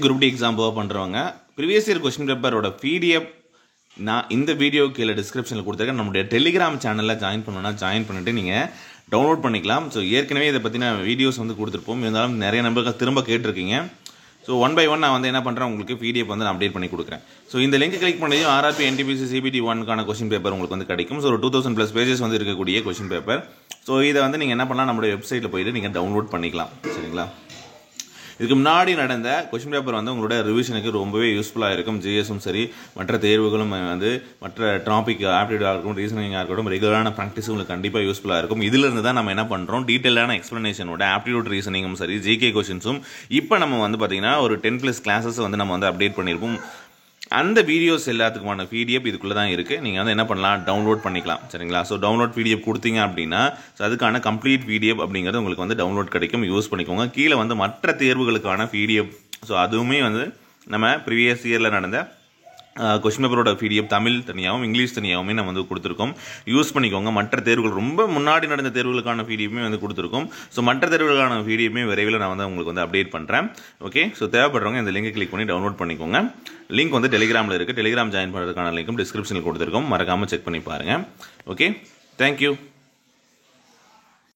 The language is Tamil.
குரூப் டி எக்ஸாம் பண்ணுறவங்க ப்ரீவியஸ் இயர் கொஸ்டின் பேப்பரோட பிடிஎஃப் நான் இந்த வீடியோ கீழே டிஸ்கிரிப்ஷனில் கொடுத்துருக்கேன். நம்மளுடைய டெலிகிராம் சேனலில் ஜாயின் பண்ணணும்னா ஜாயின் பண்ணிவிட்டு நீங்கள் டவுன்லோட் பண்ணிக்கலாம். ஸோ ஏற்கனவே இதை பற்றின வீடியோஸ் கொடுத்துருப்போம். இருந்தாலும் நிறைய நம்பர்கள் திரும்ப கேட்டிருக்கீங்க. ஸோ ஒன் பை ஒன் நான் என்ன பண்ணுறேன், உங்களுக்கு பிடிஎஃப் நான் அப்டேட் பண்ணி கொடுக்குறேன். ஸோ இந்த லிங்க் கிளிக் பண்ணி ஆர்ஆர்பி என்டிபிசி சிபிடி 1க்கான கொஸ்டின் பேப்பர் உங்களுக்கு கிடைக்கும். ஸோ ஒரு 2000+ பேஜஸ் இருக்கக்கூடிய கொஸ்டின் பேப்பர். ஸோ இதை நீங்கள் என்ன பண்ணலாம், நம்மளுடைய வெப்சைட்டில் போயிட்டு நீங்கள் டவுன்லோட் பண்ணிக்கலாம். சரிங்களா? இதுக்கு முன்னாடி நடந்த கொஸ்டின் பேப்பர் உங்களோட ரிவிஷனுக்கு ரொம்பவே யூஸ்ஃபுல்லாக இருக்கும். ஜிஎஸும் சரி, மற்ற தேர்வுகளும் மற்ற டாபிக் ஆப்டிடியூடாக இருக்கட்டும், ரீசனிங்காக இருக்கட்டும், ரெகுலரான ப்ராக்டிஸ் உங்களுக்கு கண்டிப்பாக யூஸ்ஃபுல்லாக இருக்கும். இதிலிருந்து தான் நம்ம என்ன பண்ணுறோம், டீட்டெயிலான எக்ஸ்ப்ளனேஷனோட ஆப்டிடியூட் ரீசனிங்கும் சரி, ஜிகே கொஸ்டின்ஸும் இப்போ நம்ம பார்த்தீங்கன்னா ஒரு 10+ கிளாஸஸ் நம்ம அப்டேட் பண்ணியிருப்போம். அந்த வீடியோஸ் எல்லாத்துக்குமான பிடிஎஃப் இதுக்குள்ளே தான் இருக்குது. நீங்கள் என்ன பண்ணலாம், டவுன்லோட் பண்ணிக்கலாம். சரிங்களா? ஸோ டவுன்லோட் பிடிஎஃப் கொடுத்தீங்க அப்படின்னா ஸோ அதுக்கான கம்ப்ளீட் பிடிஎஃப் அப்படிங்கிறது உங்களுக்கு டவுன்லோட் கிடைக்கும். யூஸ் பண்ணிக்கோங்க. கீழே மற்ற தேர்வுகளுக்கான பிடிஎஃப், ஸோ அதுவுமே நம்ம ப்ரீவியஸ் இயரில் நடந்த கொஸ்டின் பேப்பரோட பிடிஎஃப் தமிழ் தனியாகவும் இங்கிலீஷ் தனியாகவுமே நம்ம கொடுத்துருக்கோம். யூஸ் பண்ணிக்கோங்க. மற்ற தேர்வுகள் ரொம்ப முன்னாடி நடந்த தேர்வுகளுக்கான பிடிஎஃப்மே கொடுத்துருக்கோம். ஸோ மற்ற தேர்வுகளுக்கான பிடிஎஃப்மே விரைவில் நான் உங்களுக்கு அப்டேட் பண்ணுறேன். ஓகே. ஸோ தேவைப்படுறவங்க இந்த லிங்கை கிளிக் பண்ணி டவுன்லோட் பண்ணிக்கோங்க. லிங்க் டெலிகிராமில் இருக்குது. டெலிகிராம் ஜாயின் பண்ணுறதுக்கான லிங்க்கும் டிஸ்கிரிப்ஷனில் கொடுத்துருக்கோம். மறக்காமல் செக் பண்ணி பாருங்கள். ஓகே. தேங்க்யூ.